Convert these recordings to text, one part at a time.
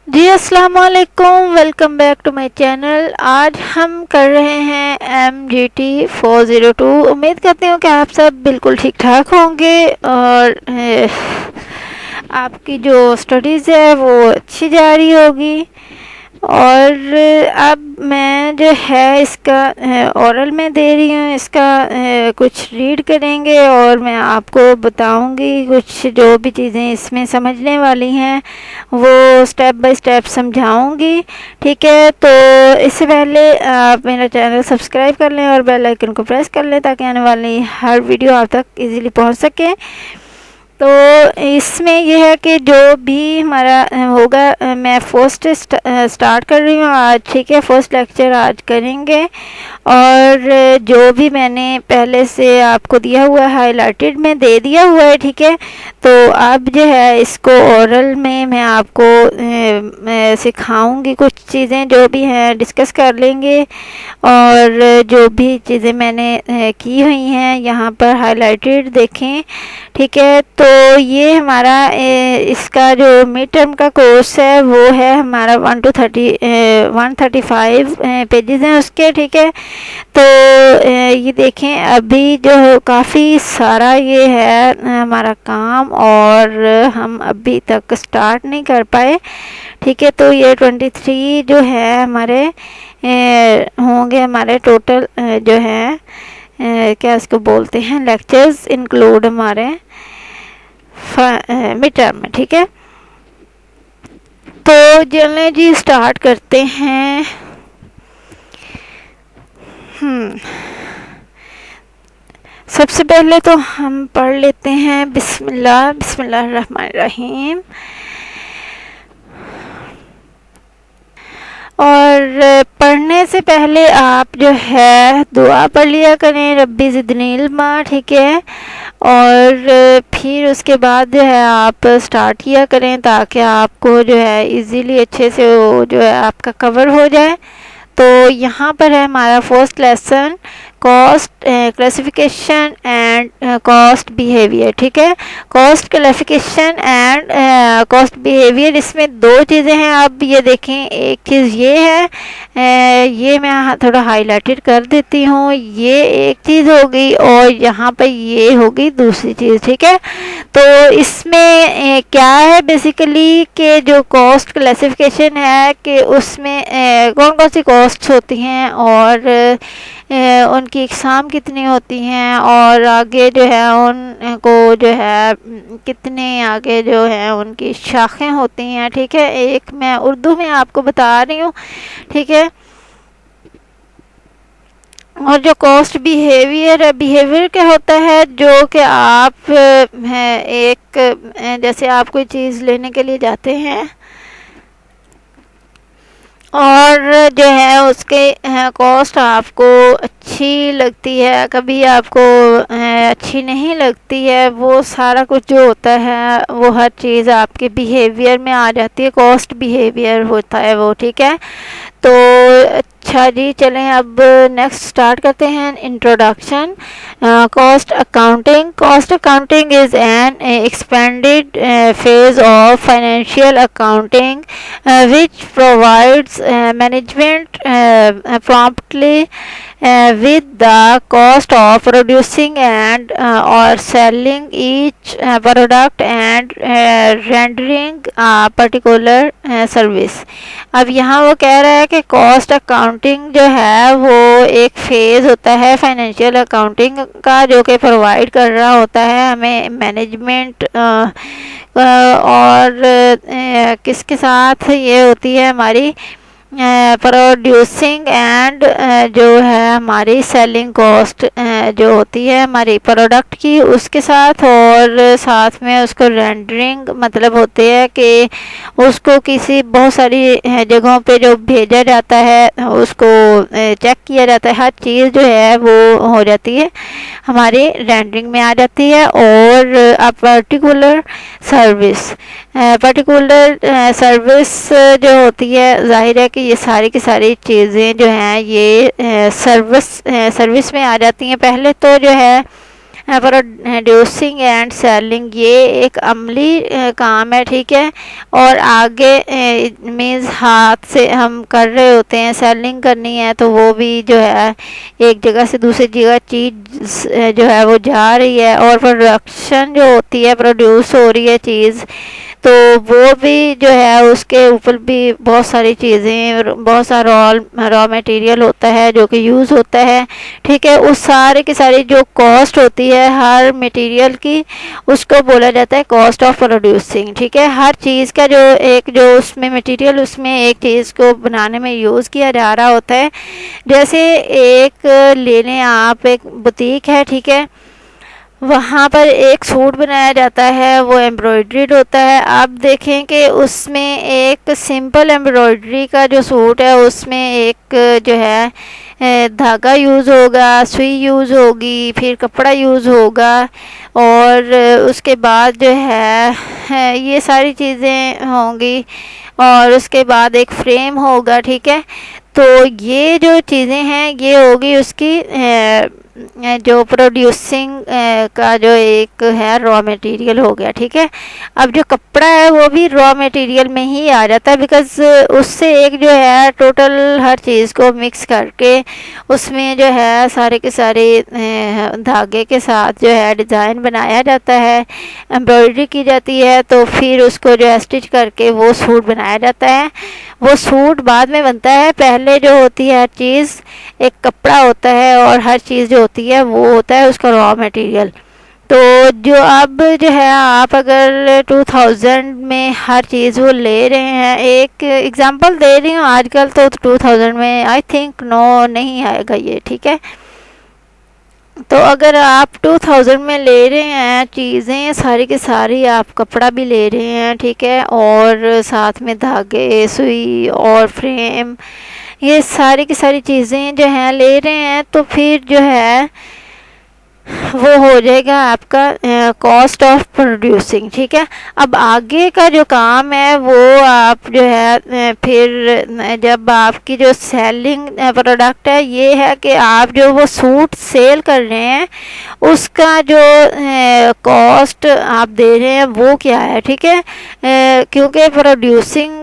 जी अस्सलाम वालेकुम, welcome back to my channel. आज हम कर रहे हैं MGT 402। उम्मीद करती हूँ कि आप सब बिल्कुल ठीक ठाक होंगे और आपकी जो स्टडीज़ है वो अच्छी जा रही होगी। और अब मैं जो है इसका ओरल में दे रही हूँ, इसका कुछ रीड करेंगे और मैं आपको बताऊंगी कुछ जो भी चीज़ें इसमें समझने वाली हैं वो स्टेप बाय स्टेप समझाऊंगी। ठीक है, तो इससे पहले आप मेरा चैनल सब्सक्राइब कर लें और बेल आइकन को प्रेस कर लें ताकि आने वाली हर वीडियो आप तक इजीली पहुंच सके। तो इसमें यह है कि जो भी हमारा होगा, मैं फर्स्ट स्टार्ट कर रही हूँ आज। ठीक है, फर्स्ट लेक्चर आज करेंगे और जो भी मैंने पहले से आपको दिया हुआ है हाईलाइटेड में दे दिया हुआ है। ठीक है, तो अब जो है इसको ओरल में मैं आपको सिखाऊंगी, कुछ चीज़ें जो भी हैं डिस्कस कर लेंगे और जो भी चीज़ें मैंने की हुई हैं यहाँ पर हाईलाइटेड देखें। ठीक है, तो ये हमारा इसका जो मिड टर्म का कोर्स है वो है हमारा 135 पेजेस हैं उसके। ठीक है, तो ये देखें अभी जो काफ़ी सारा ये है हमारा काम और हम अभी तक स्टार्ट नहीं कर पाए। ठीक है, तो ये 23 जो है हमारे होंगे हमारे टोटल जो है क्या इसको बोलते हैं लेक्चर्स इंक्लूड हमारे मिड टर्म में। ठीक है, तो चलें जी स्टार्ट करते हैं। सबसे पहले तो हम पढ़ लेते हैं बिस्मिल्लाहिर्रहमानिर्रहीम। और पढ़ने से पहले आप जो है दुआ पढ़ लिया करें, रब्बी ज़िदनी इल्मा। ठीक है, और फिर उसके बाद जो है आप स्टार्ट किया करें ताकि आपको जो है इजीली अच्छे से वो जो है आपका कवर हो जाए। तो यहाँ पर है हमारा first lesson, cost classification and cost behaviour. ठीक है, cost classification and cost behaviour, इसमें दो चीज़ें हैं। अब ये देखें, एक चीज़ ये है, ये मैं थोड़ा हाईलाइटेड कर देती हूँ, ये एक चीज़ होगी और यहाँ पर ये होगी दूसरी चीज़। ठीक है, तो इसमें क्या है बेसिकली कि जो कॉस्ट क्लासिफिकेशन है कि उसमें कौन कौन सी कॉस्ट्स होती हैं और उनकी इकसाम कितनी होती हैं और आगे जो है उनको जो है कितने आगे जो है उनकी शाखें होती हैं। ठीक है, एक मैं उर्दू में आपको बता रही हूँ। ठीक है, और जो कॉस्ट बिहेवियर है, बिहेवियर क्या होता है जो कि आप है एक जैसे आप कोई चीज़ लेने के लिए जाते हैं और जो है उसके कॉस्ट आपको अच्छी लगती है, कभी आपको अच्छी नहीं लगती है, वो सारा कुछ जो होता है वो हर चीज़ आपके बिहेवियर में आ जाती है, कॉस्ट बिहेवियर होता है वो। ठीक है, तो अच्छा जी चलें अब नेक्स्ट स्टार्ट करते हैं। Introduction, cost accounting. Cost accounting is an expanded phase of financial accounting which provides management promptly with the cost of producing and or selling each product and rendering a particular service। अब यहाँ वो कह रहा है कि cost accounting जो है वो एक फेज़ होता है फाइनेंशियल अकाउंटिंग का जो कि प्रोवाइड कर रहा होता है हमें मैनेजमेंट और किसके साथ ये होती है हमारी प्रोड्यूसिंग एंड जो है हमारी सेलिंग कॉस्ट जो होती है हमारी प्रोडक्ट की उसके साथ, और साथ में उसको रेंडरिंग मतलब होते हैं कि उसको किसी बहुत सारी जगहों पे जो भेजा जाता है उसको चेक किया जाता है, हर चीज़ जो है वो हो जाती है हमारी रेंडरिंग में आ जाती है। और a particular service, particular service जो होती है, जाहिर है कि ये सारी की सारी चीज़ें जो हैं ये सर्विस में आ जाती हैं। पहले तो जो है प्रोड्यूसिंग एंड सेलिंग, ये एक अमली काम है, ठीक है। और आगे मीन्स हाथ से हम कर रहे होते हैं, सेलिंग करनी है तो वो भी जो है एक जगह से दूसरी जगह चीज़ जो है वो जा रही है, और प्रोडक्शन जो होती है, प्रोड्यूस हो रही है चीज़, तो वो भी जो है उसके ऊपर भी बहुत सारी चीज़ें, बहुत सारा रॉ मटेरियल होता है जो कि यूज़ होता है, ठीक है। उस सारे की सारी जो कॉस्ट होती है हर मटेरियल की, उसको बोला जाता है कॉस्ट ऑफ प्रोड्यूसिंग, ठीक है। हर चीज़ का जो उसमें मटेरियल उसमें एक चीज़ को बनाने में यूज़ किया जा रहा होता है। जैसे एक ले लें आप, एक बुटीक है, ठीक है, वहाँ पर एक सूट बनाया जाता है, वो एम्ब्रॉयड्रीड होता है। आप देखें कि उसमें एक सिंपल एम्ब्रॉयड्री का जो सूट है उसमें एक जो है धागा यूज़ होगा, सुई यूज़ होगी, फिर कपड़ा यूज़ होगा, और उसके बाद जो है ये सारी चीज़ें होंगी, और उसके बाद एक फ्रेम होगा, ठीक है। तो ये जो चीज़ें हैं ये होगी उसकी जो प्रोड्यूसिंग का जो एक है रॉ मटेरियल हो गया, ठीक है। अब जो कपड़ा है वो भी रॉ मटेरियल में ही आ जाता है, बिकॉज़ उससे एक जो है टोटल हर चीज़ को मिक्स करके उसमें जो है सारे के सारे धागे के साथ जो है डिज़ाइन बनाया जाता है, एम्ब्रॉयडरी की जाती है, तो फिर उसको जो है स्टिच करके वो सूट बनाया जाता है। वो सूट बाद में बनता है, पहले जो होती है हर चीज़, एक कपड़ा होता है और हर चीज़ जो होती है वो होता है उसका रॉ मटेरियल। तो जो अब जो है आप अगर 2000 में हर चीज़ वो ले रहे हैं, एक एग्जांपल दे रही हूँ, आजकल तो 2000 में आई थिंक नो नहीं आएगा ये, ठीक है। तो अगर आप 2000 में ले रहे हैं चीज़ें सारी की सारी, आप कपड़ा भी ले रहे हैं, ठीक है, और साथ में धागे, सुई और फ्रेम, ये सारी की सारी चीज़ें जो हैं ले रहे हैं, तो फिर जो है वो हो जाएगा आपका कॉस्ट ऑफ प्रोड्यूसिंग, ठीक है। अब आगे का जो काम है वो आप जो है फिर जब आपकी जो सेलिंग प्रोडक्ट है ये है कि आप जो वो सूट सेल कर रहे हैं उसका जो कॉस्ट आप दे रहे हैं वो क्या है, ठीक है। क्योंकि प्रोड्यूसिंग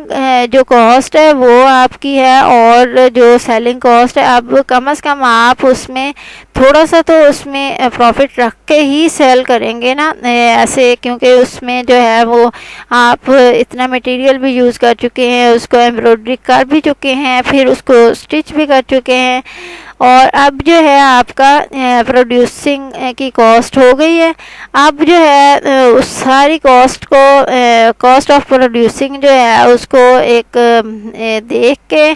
जो कॉस्ट है वो आपकी है, और जो सेलिंग कॉस्ट है, अब कम से कम आप उसमें थोड़ा सा तो उसमें प्रॉफिट रख के ही सेल करेंगे ना ऐसे, क्योंकि उसमें जो है वो आप इतना मटेरियल भी यूज़ कर चुके हैं, उसको एम्ब्रॉयडरी कर भी चुके हैं, फिर उसको स्टिच भी कर चुके हैं, और अब जो है आपका प्रोड्यूसिंग की कॉस्ट हो गई है। अब जो है उस सारी कॉस्ट को कॉस्ट ऑफ प्रोड्यूसिंग जो है उसको एक देख के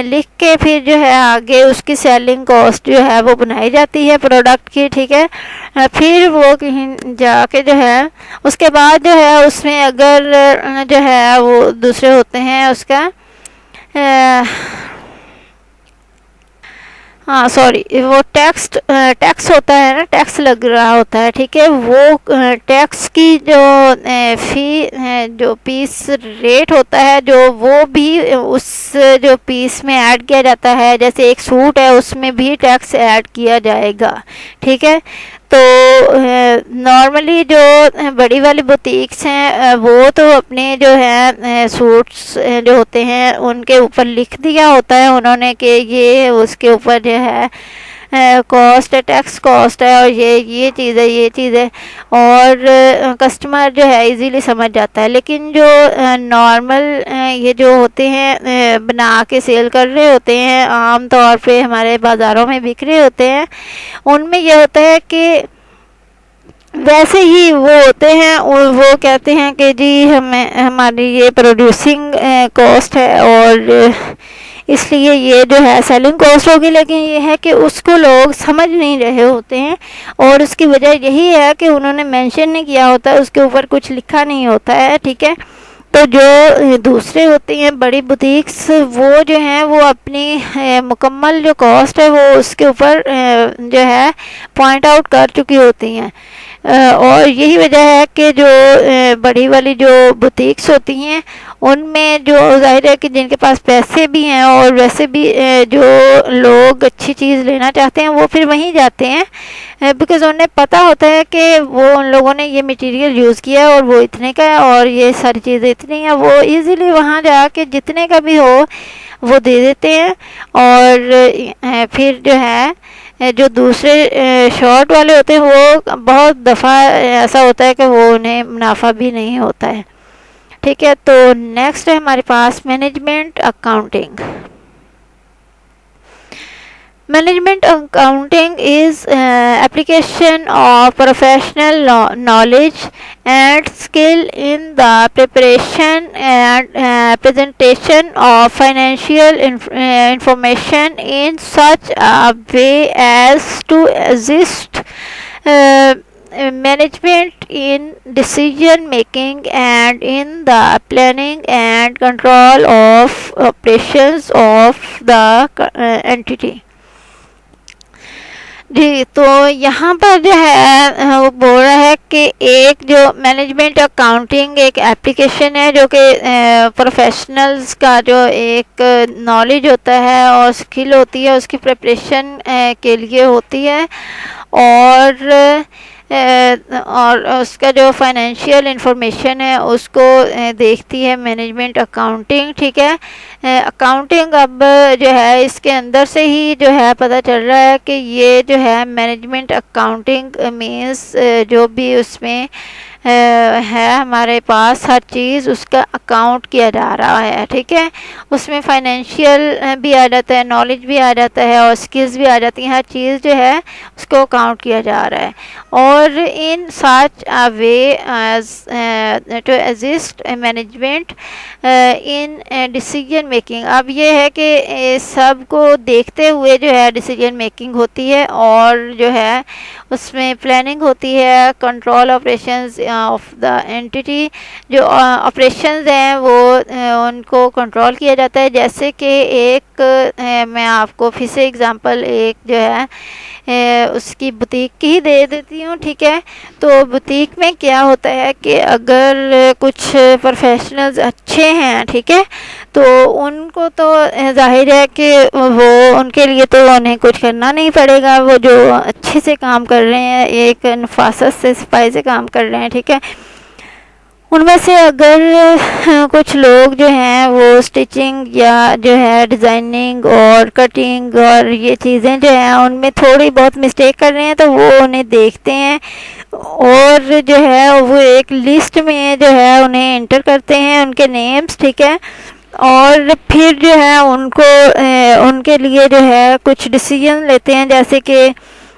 लिख के फिर जो है आगे उसकी सेलिंग कॉस्ट जो है वो बनाई जाती है प्रोडक्ट की, ठीक है। फिर वो कहीं जाके जो है उसके बाद जो है उसमें अगर जो है वो दूसरे होते हैं उसका हाँ सॉरी, वो टैक्स होता है ना, टैक्स लग रहा होता है, ठीक है। वो टैक्स की जो फ़ी जो पीस रेट होता है जो वो भी उस जो पीस में ऐड किया जाता है, जैसे एक सूट है उसमें भी टैक्स ऐड किया जाएगा, ठीक है। तो नॉर्मली जो बड़ी वाली बुटीक्स हैं वो तो अपने जो है सूट्स जो होते हैं उनके ऊपर लिख दिया होता है उन्होंने कि ये उसके ऊपर जो है कॉस्ट है, टैक्स कॉस्ट है, और ये चीज़ है, ये चीज़ है, और कस्टमर जो है इजीली समझ जाता है। लेकिन जो नॉर्मल ये जो होते हैं बना के सेल कर रहे होते हैं, आम तौर पे हमारे बाज़ारों में बिक रहे होते हैं, उनमें यह होता है कि वैसे ही वो होते हैं और वो कहते हैं कि जी हमारी ये प्रोड्यूसिंग कॉस्ट है और इसलिए ये जो है सेलिंग कॉस्ट होगी, लेकिन ये है कि उसको लोग समझ नहीं रहे होते हैं, और उसकी वजह यही है कि उन्होंने मेंशन नहीं किया होता, उसके ऊपर कुछ लिखा नहीं होता है, ठीक है। तो जो दूसरे होते हैं बड़ी बुटीक्स, वो जो हैं वो अपनी मुकम्मल जो कॉस्ट है वो उसके ऊपर जो है पॉइंट आउट कर चुकी होती हैं। और यही वजह है कि जो बड़ी वाली जो बुटीक्स होती हैं उनमें जो ज़ाहिर है कि जिनके पास पैसे भी हैं और वैसे भी जो लोग अच्छी चीज़ लेना चाहते हैं वो फिर वहीं जाते हैं, बिकॉज़ उन्हें पता होता है कि वो उन लोगों ने ये मटेरियल यूज़ किया है और वो इतने का है और ये सारी चीज़ें इतनी हैं, वो इजीली वहाँ जाके जितने का भी हो वो दे देते हैं। और फिर जो है जो दूसरे शॉर्ट वाले होते हैं वो बहुत दफ़ा ऐसा होता है कि वो उन्हें मुनाफा भी नहीं होता है। ठीक है, तो नेक्स्ट है हमारे पास management accounting. Management accounting is application of professional knowledge and skill in the preparation and presentation of financial information in such a way as to assist management in decision making and in the planning and control of operations of the entity। जी, तो यहाँ पर जो है वो बोल रहा है कि एक जो मैनेजमेंट अकाउंटिंग एक एप्लीकेशन है जो कि प्रोफेशनल्स का जो एक नॉलेज होता है और स्किल होती है उसकी प्रिपरेशन के लिए होती है, और उसका जो फाइनेंशियल इंफॉर्मेशन है उसको देखती है मैनेजमेंट अकाउंटिंग। ठीक है, अकाउंटिंग अब जो है इसके अंदर से ही जो है पता चल रहा है कि ये जो है मैनेजमेंट अकाउंटिंग मीन्स जो भी उसमें है हमारे पास हर चीज़ उसका अकाउंट किया जा रहा है। ठीक है, उसमें फाइनेंशियल भी आ जाता है, नॉलेज भी आ जाता है और स्किल्स भी आ जाती हैं, हर चीज़ जो है उसको अकाउंट किया जा रहा है। और in such a way as to assist management in decision making. अब ये है कि सब को देखते हुए जो है डिसीजन मेकिंग होती है और जो है उसमें प्लानिंग होती है, control operations of the entity, जो ऑपरेशंस हैं वो उनको कंट्रोल किया जाता है। जैसे कि एक मैं आपको फिर से एग्जांपल एक जो है उसकी बुटीक की ही दे देती हूँ। ठीक है, तो बुटीक में क्या होता है कि अगर कुछ प्रोफेशनल्स अच्छे हैं, ठीक है, तो उनको तो जाहिर है कि वो उनके लिए तो उन्हें कुछ करना नहीं पड़ेगा, वो जो अच्छे से काम कर रहे हैं, एक नफासत से सफाई से काम कर रहे हैं। ठीक है, उनमें से अगर कुछ लोग जो हैं वो स्टिचिंग या जो है डिज़ाइनिंग और कटिंग और ये चीज़ें जो हैं उनमें थोड़ी बहुत मिस्टेक कर रहे हैं तो वो उन्हें देखते हैं और जो है वो एक लिस्ट में जो है उन्हें एंटर करते हैं उनके नेम्स। ठीक है, और फिर जो है उनको उनके लिए जो है कुछ डिसीजन लेते हैं, जैसे कि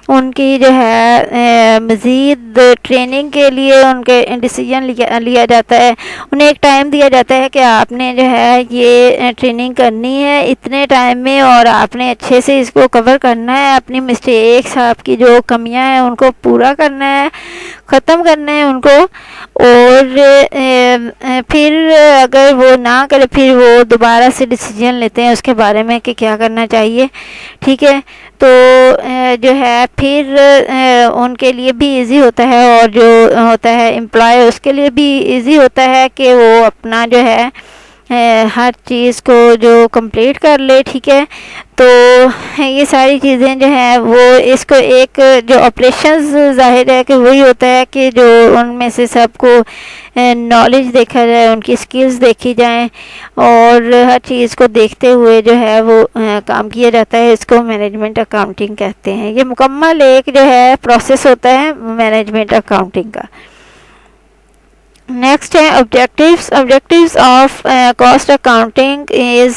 उनकी जो है मज़ीद ट्रेनिंग के लिए उनके डिसीजन लिया जाता है। उन्हें एक टाइम दिया जाता है कि आपने जो है ये ट्रेनिंग करनी है इतने टाइम में और आपने अच्छे से इसको कवर करना है, अपनी मिस्टेक्स आपकी जो कमियां हैं उनको पूरा करना है, ख़त्म करना है उनको। और फिर अगर वो ना करे फिर वो दोबारा से डिसीजन लेते हैं उसके बारे में कि क्या करना चाहिए। ठीक है, तो जो है फिर उनके लिए भी इजी होता है और जो होता है एम्प्लॉय उसके लिए भी इजी होता है कि वो अपना जो है हर चीज़ को जो कंप्लीट कर ले। ठीक है, तो ये सारी चीज़ें जो हैं वो इसको एक जो ऑपरेशंस ज़ाहिर है कि वही होता है कि जो उनमें से सबको नॉलेज देखा जाए, उनकी स्किल्स देखी जाएं और हर चीज़ को देखते हुए जो है वो काम किया जाता है। इसको मैनेजमेंट अकाउंटिंग कहते हैं। ये मुकम्मल एक जो है प्रोसेस होता है मैनेजमेंट अकाउंटिंग का। नेक्स्ट है objectives. Objectives of cost accounting is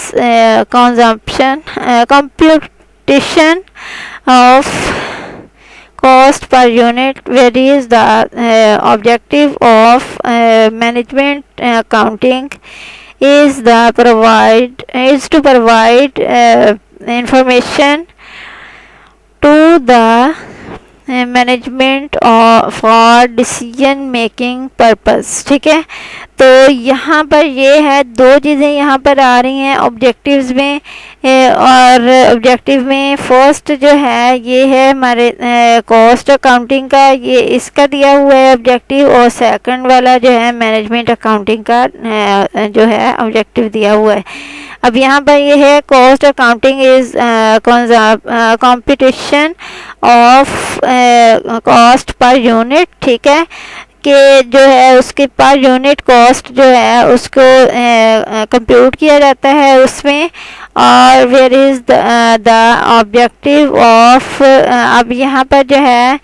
consumption computation of cost per unit varies. The objective of management accounting is to provide information to the management for decision making purpose. ठीक है, तो यहाँ पर ये है, दो चीज़ें यहाँ पर आ रही हैं ऑब्जेक्टिव्स में। और ऑब्जेक्टिव में फर्स्ट जो है ये है हमारे कॉस्ट अकाउंटिंग का, ये इसका दिया हुआ है ऑब्जेक्टिव, और सेकंड वाला जो है मैनेजमेंट अकाउंटिंग का जो है ऑब्जेक्टिव दिया हुआ है। अब यहाँ पर ये है cost accounting is competition of cost per unit. ठीक है, कि जो है उसके पर यूनिट कॉस्ट जो है उसको कंप्यूट किया जाता है उसमें। और where is the objective of, अब यहाँ पर जो है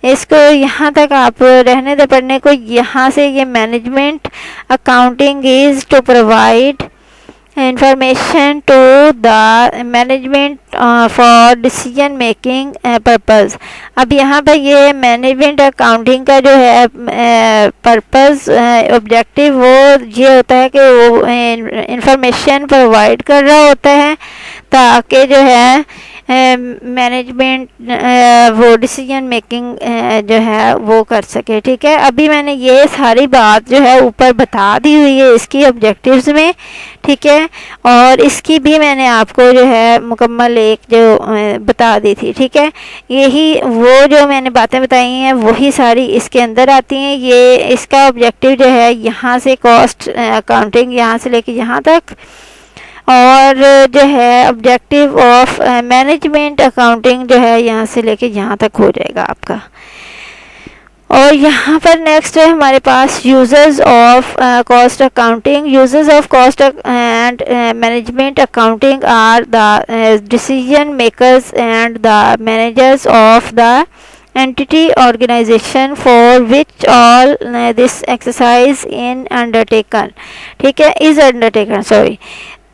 इसको यहाँ तक आप रहने दे पढ़ने को। यहाँ से ये management accounting is to provide information to the management for decision making purpose. अब यहाँ पर ये मैनेजमेंट अकाउंटिंग का जो है पर्पस ऑब्जेक्टिव वो ये होता है कि वो इंफॉर्मेशन प्रोवाइड कर रहा होता है ताकि जो है मैनेजमेंट वो डिसीजन मेकिंग जो है वो कर सके। ठीक है, अभी मैंने ये सारी बात जो है ऊपर बता दी हुई है इसकी ऑब्जेक्टिव्स में। ठीक है, और इसकी भी मैंने आपको जो है मुकम्मल एक जो बता दी थी। ठीक है, यही वो जो मैंने बातें बताई हैं वही सारी इसके अंदर आती हैं। ये इसका ऑब्जेक्टिव जो है यहाँ से कॉस्ट अकाउंटिंग यहाँ से लेके यहाँ तक, और जो है ऑब्जेक्टिव ऑफ मैनेजमेंट अकाउंटिंग जो है यहाँ से लेके यहाँ तक हो जाएगा आपका। और यहाँ पर नेक्स्ट है हमारे पास users of cost accounting. Users of cost and management accounting are the decision makers and the managers of the entity organization for which all this exercise in undertaken। ठीक है, is undertaken, sorry।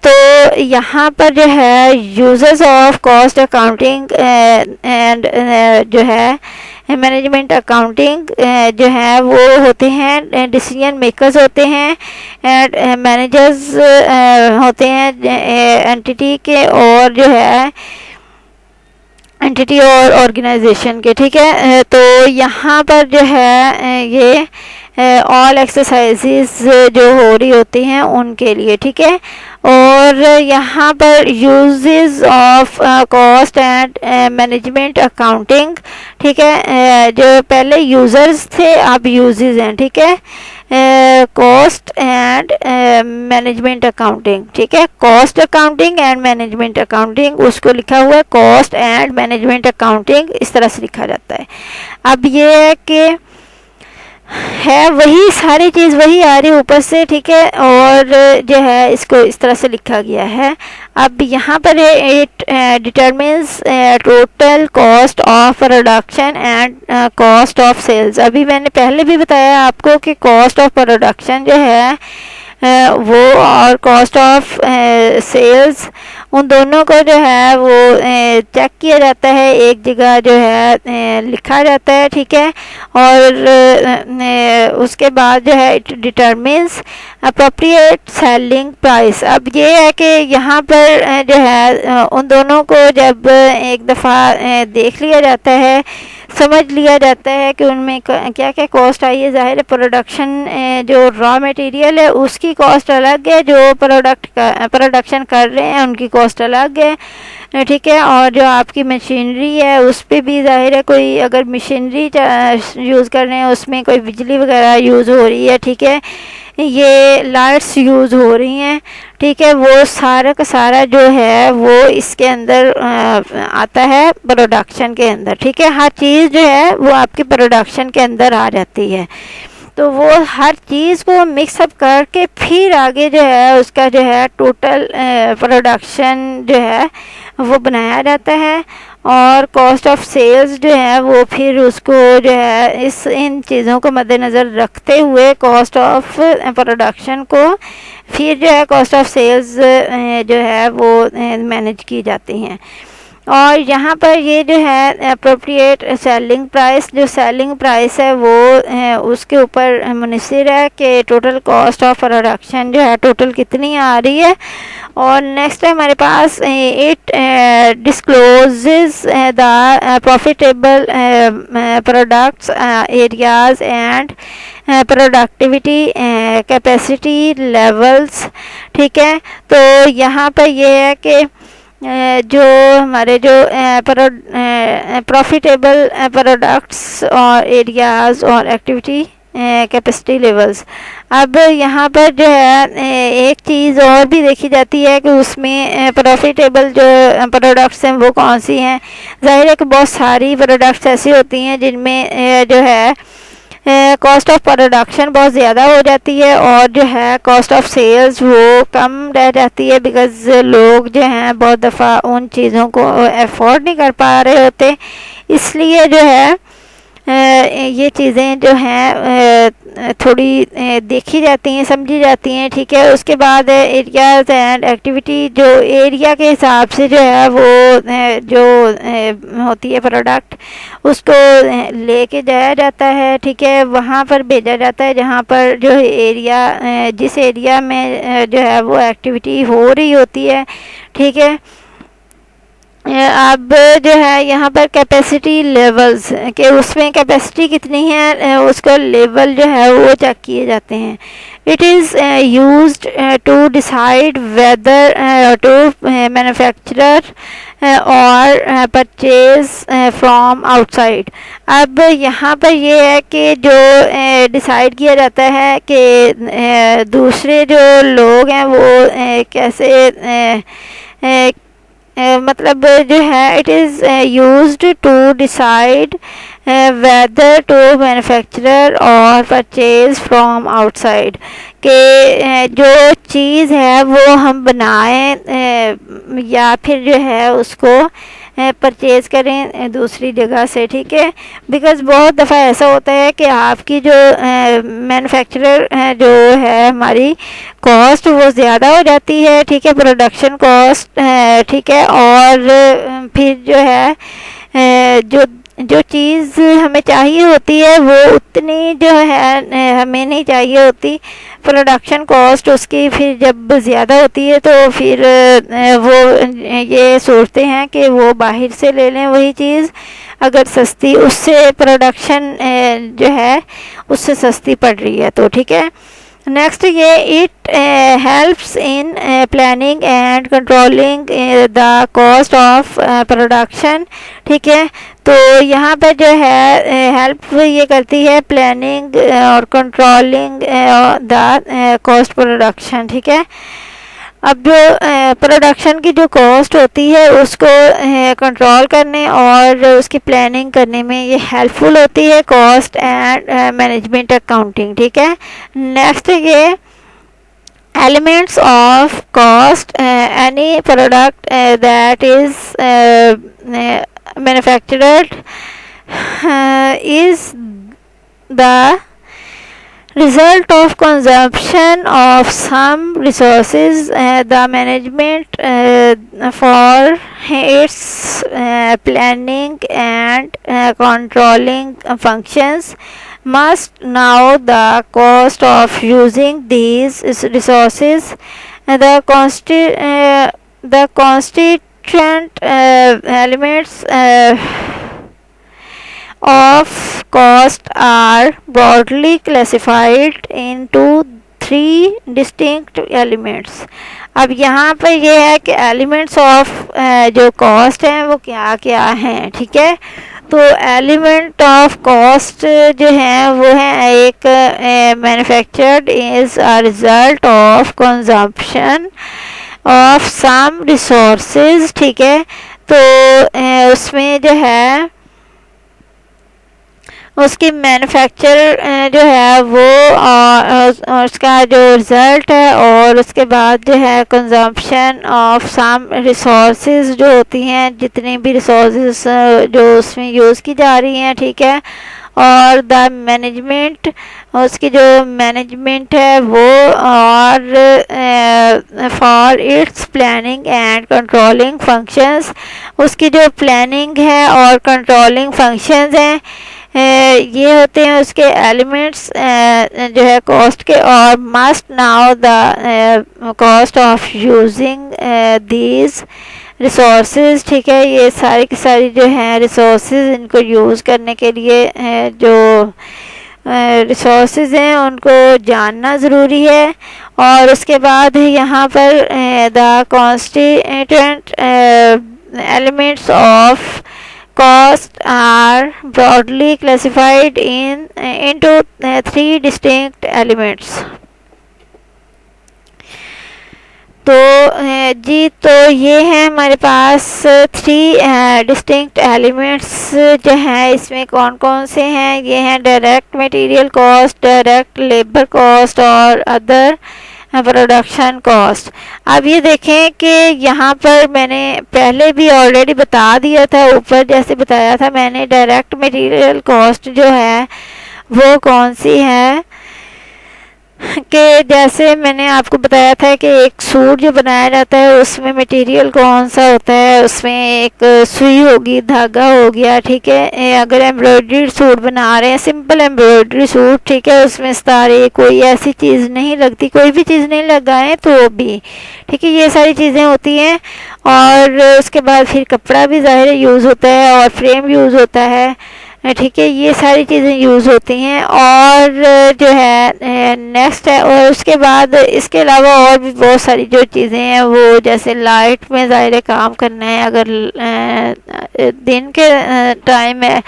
तो यहाँ पर जो है users of cost accounting and जो है management accounting जो है वो होते हैं डिसीजन मेकर्स होते हैं, एंड मैनेजर्स होते हैं एंटिटी के, और जो है एंटिटी और ऑर्गेनाइजेशन के। ठीक है, तो यहाँ पर जो है ये ऑल एक्सरसाइजेस जो हो रही होती हैं उनके लिए। ठीक है, और यहाँ पर uses of cost and management accounting. ठीक है, जो पहले यूजर्स थे अब यूजेस हैं। ठीक है, कॉस्ट एंड मैनेजमेंट अकाउंटिंग। ठीक है, cost accounting and management accounting, उसको लिखा हुआ है कॉस्ट एंड मैनेजमेंट अकाउंटिंग, इस तरह से लिखा जाता है। अब ये है कि है वही सारी चीज़ वही आ रही ऊपर से। ठीक है, और जो है इसको इस तरह से लिखा गया है। अब यहाँ पर है it determines total cost of production and cost of sales. अभी मैंने पहले भी बताया आपको कि कॉस्ट ऑफ प्रोडक्शन जो है वो और कॉस्ट ऑफ सेल्स, उन दोनों को जो है वो चेक किया जाता है, एक जगह जो है लिखा जाता है। ठीक है, और उसके बाद जो है it determines appropriate selling price. अब ये है कि यहाँ पर जो है उन दोनों को जब एक दफ़ा देख लिया जाता है, समझ लिया जाता है कि उनमें क्या क्या कॉस्ट आई है। ज़ाहिर है प्रोडक्शन जो रॉ मटेरियल है उसकी कॉस्ट अलग है, जो प्रोडक्शन कर रहे हैं उनकी कॉस्ट अलग है। ठीक है, और जो आपकी मशीनरी है उस पर भी ज़ाहिर है कोई अगर मशीनरी यूज़ कर रहे हैं उसमें कोई बिजली वगैरह यूज़ हो रही है। ठीक है, ये लाइट्स यूज़ हो रही हैं। ठीक है, वो सारा का सारा जो है वो इसके अंदर आता है प्रोडक्शन के अंदर। ठीक है, हर चीज़ जो है वो आपके प्रोडक्शन के अंदर आ जाती है। तो वो हर चीज़ को मिक्सअप करके फिर आगे जो है उसका जो है टोटल प्रोडक्शन जो है वो बनाया जाता है, और कॉस्ट ऑफ सेल्स जो है वो फिर उसको जो है इन चीज़ों को मद्देनज़र रखते हुए कॉस्ट ऑफ प्रोडक्शन को फिर जो है कॉस्ट ऑफ सेल्स जो है वो मैनेज की जाती हैं। और यहाँ पर ये जो है अप्रोप्रिएट सेलिंग प्राइस, जो सेलिंग प्राइस है वो उसके ऊपर मुनसिर है कि टोटल कॉस्ट ऑफ प्रोडक्शन जो है टोटल कितनी आ रही है। और नेक्स्ट है हमारे पास it discloses the profitable products areas and productivity capacity levels. ठीक है, तो यहाँ पर ये है कि जो हमारे जो प्रॉफिटेबल प्रोडक्ट्स और एरियाज और एक्टिविटी कैपेसिटी लेवल्स। अब यहाँ पर जो है एक चीज़ और भी देखी जाती है कि उसमें प्रॉफिटेबल जो प्रोडक्ट्स हैं वो कौन सी हैं। ज़ाहिर है कि बहुत सारी प्रोडक्ट्स ऐसी होती हैं जिनमें जो है कॉस्ट ऑफ प्रोडक्शन बहुत ज़्यादा हो जाती है और जो है कॉस्ट ऑफ सेल्स वो कम रह जाती है, बिकॉज़ लोग जो हैं बहुत दफ़ा उन चीज़ों को अफोर्ड नहीं कर पा रहे होते। इसलिए जो है ये चीज़ें जो हैं थोड़ी देखी जाती हैं, समझी जाती हैं। ठीक है, उसके बाद एरियाज एंड एक्टिविटी, जो एरिया के हिसाब से जो है वो जो होती है प्रोडक्ट उसको लेके जाया जाता है। ठीक है, वहाँ पर भेजा जाता है जहाँ पर जो एरिया जिस एरिया में जो है वो एक्टिविटी हो रही होती है। ठीक है, अब जो है यहाँ पर कैपेसिटी लेवल्स के उसमें कैपेसिटी कितनी है उसका लेवल जो है वो चेक किए जाते हैं। It is used to decide whether to manufacturer और परचेज फ्रॉम आउटसाइड। अब यहाँ पर ये है कि जो डिसाइड किया जाता है कि दूसरे जो लोग हैं वो कैसे मतलब जो है it is used to decide whether to manufacturer और परचेज फ्रॉम आउटसाइड, कि जो चीज़ है वो हम बनाएं या फिर जो है उसको परचेज़ करें दूसरी जगह से। ठीक है, बिकॉज़ बहुत दफ़ा ऐसा होता है कि आपकी जो मैन्युफैक्चरर जो है हमारी कॉस्ट वो ज़्यादा हो जाती है। ठीक है, प्रोडक्शन कॉस्ट ठीक है, और फिर जो है जो चीज़ हमें चाहिए होती है वो उतनी जो है हमें नहीं चाहिए होती। प्रोडक्शन कॉस्ट उसकी फिर जब ज़्यादा होती है तो फिर वो ये सोचते हैं कि वो बाहर से ले लें वही चीज़, अगर सस्ती उससे प्रोडक्शन जो है उससे सस्ती पड़ रही है तो। ठीक है, नेक्स्ट ये it helps in planning and controlling the cost of production. ठीक है, तो यहाँ पर जो है हेल्प ये करती है प्लानिंग और कंट्रोलिंग द कॉस्ट प्रोडक्शन। ठीक है, अब जो प्रोडक्शन की जो कॉस्ट होती है उसको कंट्रोल करने और उसकी प्लानिंग करने में ये हेल्पफुल होती है कॉस्ट एंड मैनेजमेंट अकाउंटिंग। ठीक है, नेक्स्ट ये elements of cost any product that is manufactured is the result of consumption of some resources. The management for its planning and controlling functions must know the cost of using these resources. The constituent elements of cost are broadly classified into 3 distinct elements. अब यहाँ पर ये है कि elements of जो cost हैं वो क्या क्या हैं। ठीक है, तो एलिमेंट ऑफ कॉस्ट जो हैं वो हैं एक manufactured is a result of consumption of some resources. ठीक है, तो उसमें जो है उसकी मैन्युफैक्चर जो है वो और उसका जो रिज़ल्ट है और उसके बाद जो है कंजम्पशन ऑफ सम रिसोर्सेज जो होती हैं, जितनी भी रिसोर्सेज जो उसमें यूज़ की जा रही हैं। ठीक है, और द मैनेजमेंट उसकी जो मैनेजमेंट है वो और for its planning and controlling functions उसकी जो प्लानिंग है और कंट्रोलिंग फंक्शंस हैं, ये होते हैं उसके एलिमेंट्स जो है कॉस्ट के। और must now the cost of using these resources, ठीक है। ये सारी की सारी जो हैं रिसोर्सेज, इनको यूज़ करने के लिए जो रिसोर्सेज हैं उनको जानना ज़रूरी है। और उसके बाद यहाँ पर the constituent elements of costs are broadly classified into three distinct elements। तो जी, तो ये है हमारे पास 3 डिस्टिंक्ट एलिमेंट्स जो हैं। इसमें कौन कौन से हैं? ये हैं direct material cost, direct labour cost और अदर प्रोडक्शन कॉस्ट। अब ये देखें कि यहाँ पर मैंने पहले भी ऑलरेडी बता दिया था, ऊपर जैसे बताया था मैंने, डायरेक्ट मटेरियल कॉस्ट जो है वो कौन सी है कि जैसे मैंने आपको बताया था कि एक सूट जो बनाया जाता है उसमें मटेरियल कौन सा होता है, उसमें एक सुई होगी, धागा हो गया, ठीक है। अगर एम्ब्रॉयडरी सूट बना रहे हैं, सिंपल एम्ब्रॉयडरी सूट, ठीक है, उसमें सितारे कोई ऐसी चीज़ नहीं लगती, कोई भी चीज़ नहीं लगाएं तो भी, ठीक है, ये सारी चीज़ें होती हैं। और उसके बाद फिर कपड़ा भी ज़ाहिर यूज़ होता है और फ्रेम यूज़ होता है, ठीक है, ये सारी चीज़ें यूज़ होती हैं। और जो है नेक्स्ट है, और उसके बाद इसके अलावा और भी बहुत सारी जो चीज़ें हैं वो, जैसे लाइट में ज़ाहिर काम करना है, अगर दिन के टाइम है,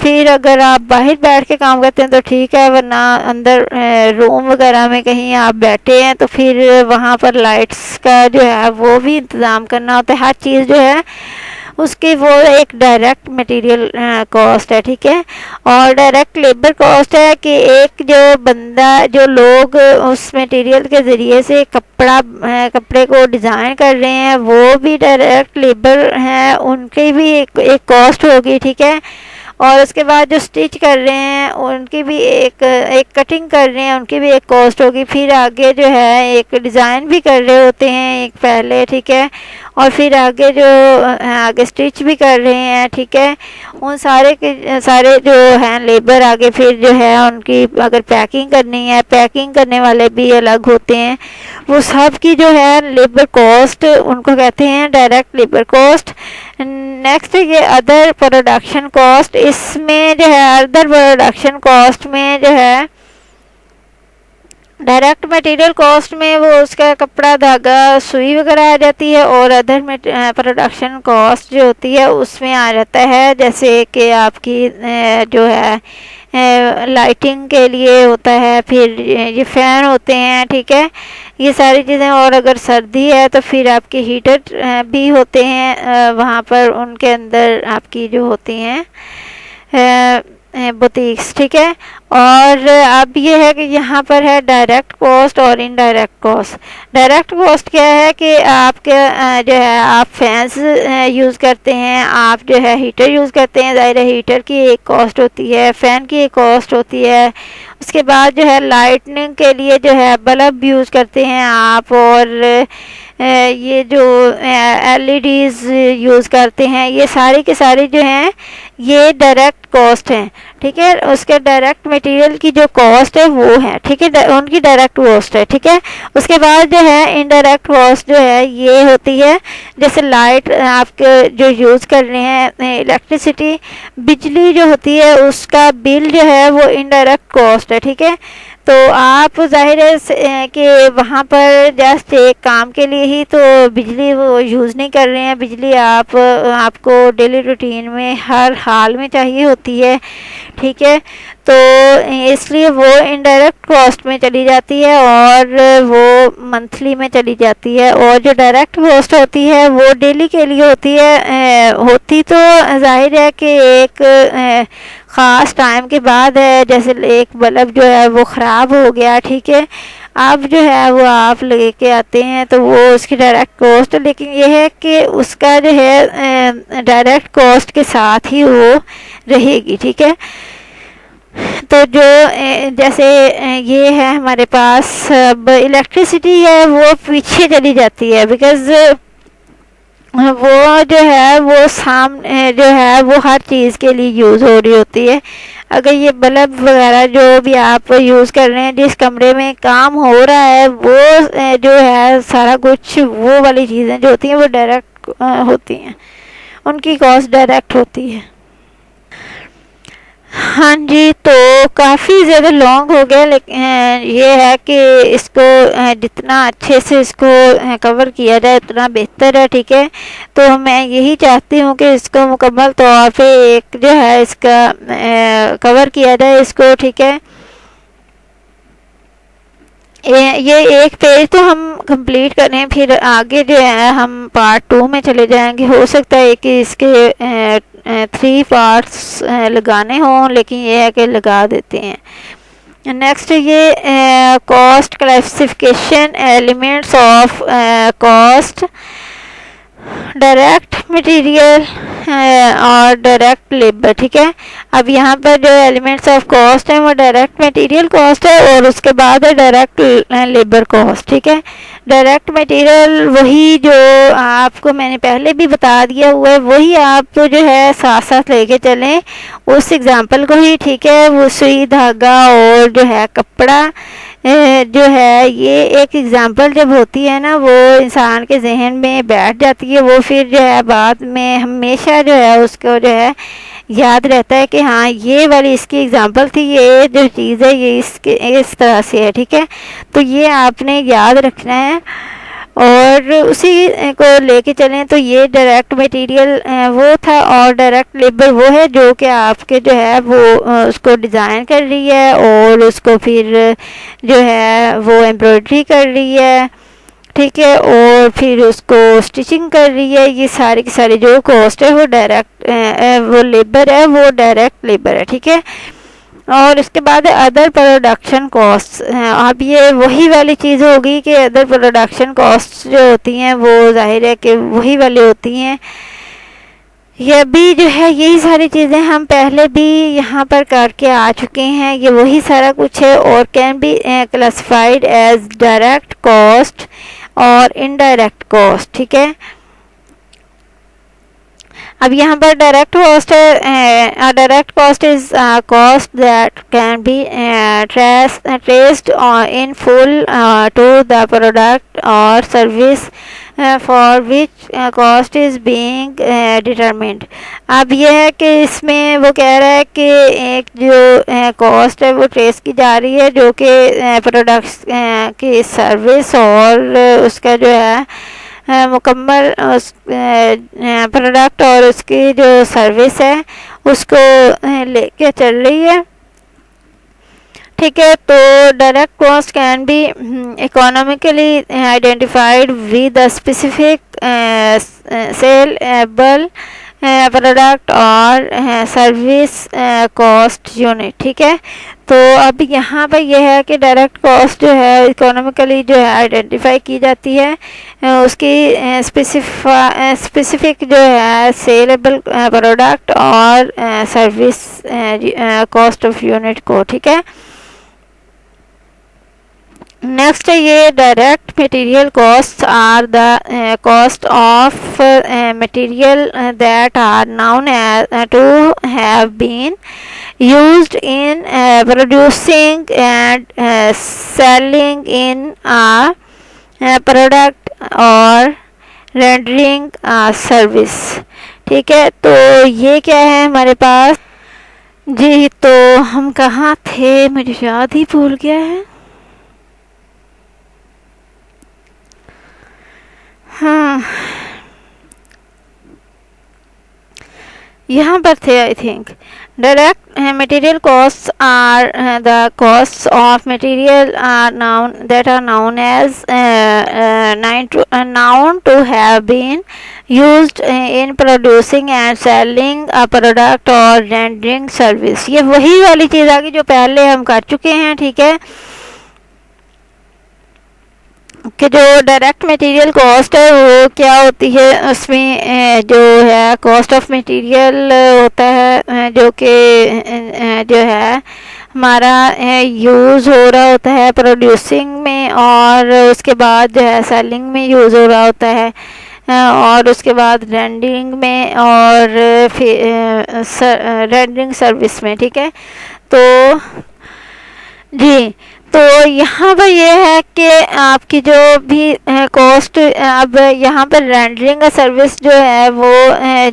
फिर अगर आप बाहर बैठ के काम करते हैं तो ठीक है, वरना अंदर रूम वगैरह में कहीं आप बैठे हैं तो फिर वहाँ पर लाइट्स का जो है वो भी इंतज़ाम करना होता है। हर चीज़ जो है उसकी वो एक डायरेक्ट मटेरियल कॉस्ट है, ठीक है। और डायरेक्ट लेबर कॉस्ट है कि एक जो बंदा, जो लोग उस मटेरियल के ज़रिए से कपड़े को डिज़ाइन कर रहे हैं, वो भी डायरेक्ट लेबर हैं, उनकी भी एक कॉस्ट होगी, ठीक है। और उसके बाद जो स्टिच कर रहे हैं उनकी भी एक कटिंग कर रहे हैं, उनकी भी एक कॉस्ट होगी। फिर आगे जो है एक डिज़ाइन भी कर रहे होते हैं एक पहले, ठीक है, और फिर आगे जो आगे स्टिच भी कर रहे हैं, ठीक है। उन सारे के सारे जो हैं लेबर आगे फिर जो है उनकी अगर पैकिंग करनी है, पैकिंग करने वाले भी अलग होते हैं, वो सब की जो है लेबर कॉस्ट उनको कहते हैं डायरेक्ट लेबर कॉस्ट। नेक्स्ट ये अदर प्रोडक्शन कॉस्ट, इसमें जो है अदर प्रोडक्शन कॉस्ट में जो है डायरेक्ट मटेरियल कॉस्ट में वो उसका कपड़ा, धागा, सुई वगैरह आ जाती है, और अदर प्रोडक्शन कॉस्ट जो होती है उसमें आ जाता है जैसे कि आपकी जो है लाइटिंग के लिए होता है, फिर ये फ़ैन होते हैं, ठीक है, ये सारी चीज़ें। और अगर सर्दी है तो फिर आपके हीटर भी होते हैं वहाँ पर, उनके अंदर आपकी जो होती हैं बुटीक्स, ठीक है। और अब ये है कि यहाँ पर है डायरेक्ट कॉस्ट और इनडायरेक्ट कॉस्ट। डायरेक्ट कॉस्ट क्या है कि आपके जो है आप फैंस यूज़ करते हैं, आप जो है हीटर यूज़ करते हैं, ज़ाहिर है हीटर की एक कॉस्ट होती है, फ़ैन की एक कॉस्ट होती है। उसके बाद जो है लाइटनिंग के लिए जो है बल्ब यूज़ करते हैं आप, और ये जो एलईडीज़ यूज़ करते हैं, ये सारी के सारी जो हैं ये डायरेक्ट कॉस्ट हैं, ठीक है। उसके डायरेक्ट मटेरियल की जो कॉस्ट है वो है, ठीक है, उनकी डायरेक्ट कॉस्ट है, ठीक है। उसके बाद जो है इनडायरेक्ट कॉस्ट जो है ये होती है, जैसे लाइट आपके जो यूज़ कर रहे हैं, इलेक्ट्रिसिटी, बिजली जो होती है उसका बिल जो है वो इनडायरेक्ट कॉस्ट है, ठीक है। तो आप ज़ाहिर है कि वहाँ पर जस्ट एक काम के लिए ही तो बिजली वो यूज़ नहीं कर रहे हैं, बिजली आपको डेली रूटीन में हर हाल में चाहिए होती है, ठीक है। तो इसलिए वो इनडायरेक्ट कॉस्ट में चली जाती है और वो मंथली में चली जाती है। और जो डायरेक्ट कॉस्ट होती है वो डेली के लिए होती है, होती तो ज़ाहिर है कि एक ख़ास टाइम के बाद है, जैसे एक बल्ब जो है वो ख़राब हो गया, ठीक है, अब जो है वो आप लेके आते हैं तो वो उसकी डायरेक्ट कॉस्ट, लेकिन ये है कि उसका जो है डायरेक्ट कॉस्ट के साथ ही वो रहेगी, ठीक है। तो जो जैसे ये है हमारे पास अब इलेक्ट्रिसिटी है वो पीछे चली जाती है, बिकॉज़ वो जो है वो सामने जो है वो हर चीज़ के लिए यूज़ हो रही होती है। अगर ये बल्ब वगैरह जो भी आप यूज़ कर रहे हैं, जिस कमरे में काम हो रहा है, वो जो है सारा कुछ वो वाली चीज़ें जो होती हैं वो डायरेक्ट होती हैं, उनकी कॉस्ट डायरेक्ट होती है। हाँ जी, तो काफ़ी ज़्यादा लॉन्ग हो गया, लेकिन ये है कि इसको जितना अच्छे से इसको कवर किया जाए उतना बेहतर है, ठीक है। तो मैं यही चाहती हूँ कि इसको मुकम्मल तौर पे एक जो है इसका कवर किया जाए इसको, ठीक है। ये एक पेज तो हम कंप्लीट करें, फिर आगे जो है हम पार्ट 2 में चले जाएंगे। हो सकता है कि इसके 3 पार्ट्स लगाने हों, लेकिन ये है कि लगा देते हैं। नेक्स्ट ये cost classification, elements of cost, direct material और डायरेक्ट लेबर, ठीक है। अब यहाँ पर जो एलिमेंट्स ऑफ कॉस्ट है वो डायरेक्ट मटेरियल कॉस्ट है और उसके बाद है डायरेक्ट लेबर कॉस्ट, ठीक है। डायरेक्ट मटेरियल वही जो आपको मैंने पहले भी बता दिया हुआ है, वही आप तो जो है साथ साथ लेके चलें उस एग्जांपल को ही, ठीक है। वो सुई, धागा और जो है कपड़ा जो है, ये एक एग्जांपल जब होती है ना, वो इंसान के जहन में बैठ जाती है, वो फिर जो है बाद में हमेशा जो है उसको जो है याद रहता है कि हाँ ये वाली इसकी एग्जांपल थी, ये जो चीज़ है ये इसके इस तरह से है, ठीक है। तो ये आपने याद रखना है और उसी को लेके चलें। तो ये डायरेक्ट मटेरियल वो था और डायरेक्ट लेबर वो है जो कि आपके जो है वो उसको डिज़ाइन कर रही है और उसको फिर जो है वो एम्ब्रॉयडरी कर रही है, ठीक है, और फिर उसको स्टिचिंग कर रही है। ये सारी की सारी जो कॉस्ट है वो डायरेक्ट वो लेबर है, वो डायरेक्ट लेबर है, ठीक है। और इसके बाद अदर प्रोडक्शन कॉस्ट। अब ये वही वाली चीज़ होगी कि अदर प्रोडक्शन कॉस्ट जो होती हैं वो जाहिर है कि वही वाली होती हैं। ये भी जो है यही सारी चीज़ें हम पहले भी यहाँ पर करके आ चुके हैं, ये वही सारा कुछ है और can be classified as direct cost और इनडायरेक्ट कॉस्ट, ठीक है। अब यहाँ पर डायरेक्ट कॉस्ट है, direct cost is cost that can be traced in full to the product और service for which cost is being determined. अब यह है कि इसमें वो कह रहा है कि एक जो कॉस्ट है वो ट्रेस की जा रही है जो कि प्रोडक्ट्स की सर्विस और उसका जो है मुकम्मल उस प्रोडक्ट और उसकी जो सर्विस है उसको लेके चल रही है, ठीक है। तो direct cost can be economically identified with a specific saleable product और सर्विस कॉस्ट यूनिट, ठीक है। तो अब यहाँ पर यह है कि डायरेक्ट कॉस्ट जो है इकोनॉमिकली जो है आइडेंटिफाई की जाती है, उसकी स्पेसिफिक जो है सेलेबल प्रोडक्ट और सर्विस कॉस्ट ऑफ यूनिट को, ठीक है। नेक्स्ट ये direct material cost are the cost of material that are known to have been used in producing and selling in a product or rendering a service, ठीक है। तो ये क्या है हमारे पास जी, तो हम कहाँ थे, मुझे याद ही भूल गया है। हाँ, यहाँ पर थे I think. Direct material cost are the cost of material are known as known to have been used in producing and selling a product or rendering service। ये वही वाली चीज़ आ गई जो पहले हम कर चुके हैं, ठीक है, कि जो डायरेक्ट मटेरियल कॉस्ट है वो क्या होती है, उसमें जो है कॉस्ट ऑफ मटेरियल होता है जो कि जो है हमारा यूज़ हो रहा होता है प्रोड्यूसिंग में और उसके बाद जो है सेलिंग में यूज़ हो रहा होता है। और उसके बाद रेंडरिंग में और रेंडरिंग सर्विस में, ठीक है। तो जी, तो यहाँ पर ये है कि आपकी जो भी कॉस्ट, अब यहाँ पर रेंडरिंग का सर्विस जो है वो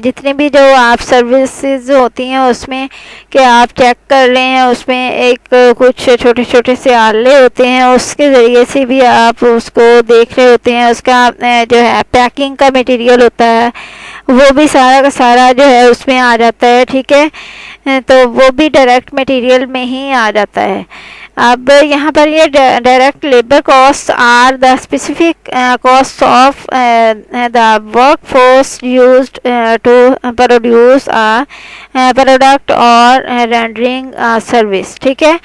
जितनी भी जो आप सर्विसेज होती हैं उसमें कि आप चेक कर रहे हैं, उसमें एक कुछ छोटे छोटे से आले होते हैं, उसके ज़रिए से भी आप उसको देख रहे होते हैं। उसका जो है पैकिंग का मटेरियल होता है वो भी सारा का सारा जो है उसमें आ जाता है, ठीक है। तो वो भी डायरेक्ट मटेरियल में ही आ जाता है। अब यहाँ पर ये direct labour cost are the specific cost of the work force used to produce a product और रेंडरिंग सर्विस, ठीक है।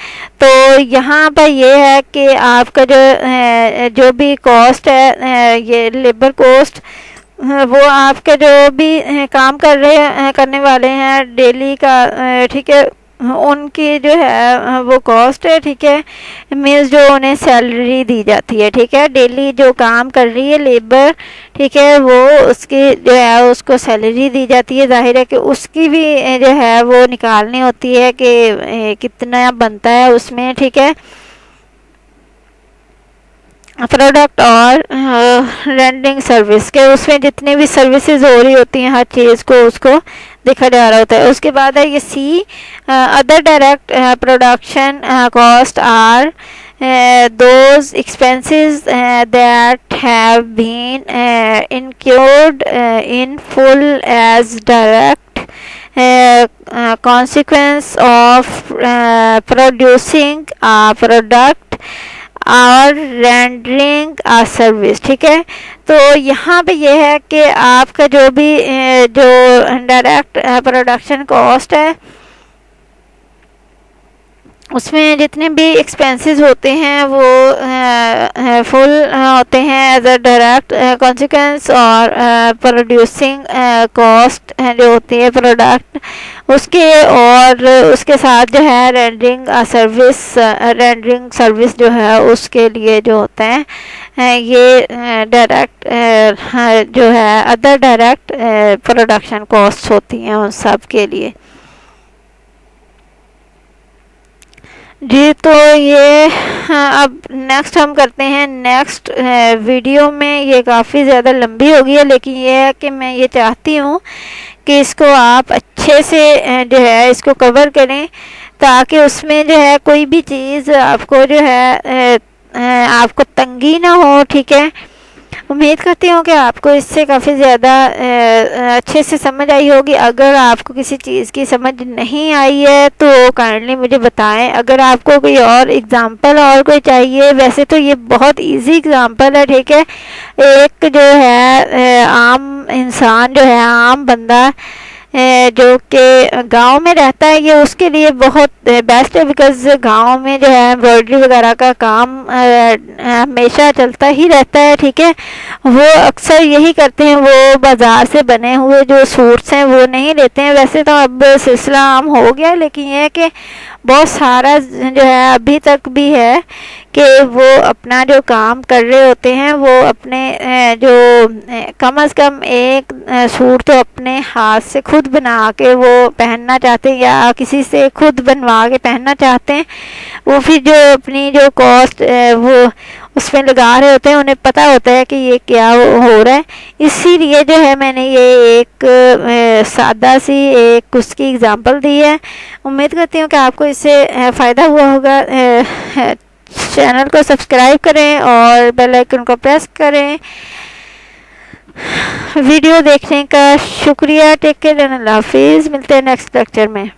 तो यहाँ पर ये है कि आपका जो भी कॉस्ट है, ये लेबर कॉस्ट, वो आपके जो भी काम करने वाले हैं डेली का, ठीक है, उनकी जो है वो कॉस्ट है, ठीक है। मीन्स जो उन्हें सैलरी दी जाती है, ठीक है, डेली जो काम कर रही है लेबर, ठीक है, वो उसकी जो है उसको सैलरी दी जाती है। जाहिर है कि उसकी भी जो है वो निकालनी होती है कि कितना बनता है उसमें, ठीक है। प्रोडक्ट और रेंडरिंग सर्विस के उसमें जितनी भी सर्विसेज हो रही होती हैं हर चीज़ को उसको देखा जा रहा होता है। उसके बाद है ये C other direct production cost are those expenses that have been incurred in full as direct consequence of producing a product और रेंडरिंग आ सर्विस, ठीक है। तो यहाँ पे ये है कि आपका जो भी जो डायरेक्ट प्रोडक्शन कॉस्ट है उसमें जितने भी एक्सपेंसेस होते हैं वो फुल होते हैं एज अ डायरेक्ट कॉन्सिक्वेंस, और प्रोड्यूसिंग कॉस्ट जो होती है प्रोडक्ट उसके, और उसके साथ जो है रेंडरिंग सर्विस जो है उसके लिए जो होते हैं ये डायरेक्ट जो है अदर डायरेक्ट प्रोडक्शन कॉस्ट होती हैं उन सब के लिए। जी, तो ये अब नेक्स्ट हम करते हैं नेक्स्ट वीडियो में। ये काफ़ी ज़्यादा लंबी हो गई है, लेकिन ये है कि मैं ये चाहती हूँ कि इसको आप अच्छे से जो है इसको कवर करें, ताकि उसमें जो है कोई भी चीज़ आपको जो है आपको तंगी ना हो, ठीक है। उम्मीद करती हूँ कि आपको इससे काफ़ी ज़्यादा अच्छे से समझ आई होगी। अगर आपको किसी चीज़ की समझ नहीं आई है तो काइंडली मुझे बताएं। अगर आपको कोई और एग्ज़ाम्पल और कोई चाहिए, वैसे तो ये बहुत इजी एग्ज़ाम्पल है, ठीक है। एक जो है आम इंसान जो है, आम बंदा जो कि गांव में रहता है, ये उसके लिए बहुत बेस्ट है, बिकॉज़ गांव में जो है एम्ब्रॉयडरी वगैरह का काम हमेशा चलता ही रहता है, ठीक है। वो अक्सर यही करते हैं, वो बाज़ार से बने हुए जो सूट्स हैं वो नहीं लेते हैं। वैसे तो अब सिलसिला आम हो गया, लेकिन यह है कि बहुत सारा जो है अभी तक भी है कि वो अपना जो काम कर रहे होते हैं वो अपने जो कम से कम एक सूट तो अपने हाथ से खुद बना के वो पहनना चाहते हैं, या किसी से खुद बनवा के पहनना चाहते हैं। वो फिर जो अपनी जो कॉस्ट वो उसमें लगा रहे होते हैं, उन्हें पता होता है कि ये क्या हो रहा है। इसीलिए जो है मैंने ये एक सादा सी एक उसकी एग्ज़ाम्पल दी है। उम्मीद करती हूँ कि आपको इससे फ़ायदा हुआ होगा। चैनल को सब्सक्राइब करें और बेल आइकन को प्रेस करें। वीडियो देखने का शुक्रिया। टेक केयर एंड अल्लाह हाफिज़। मिलते हैं नेक्स्ट लेक्चर में।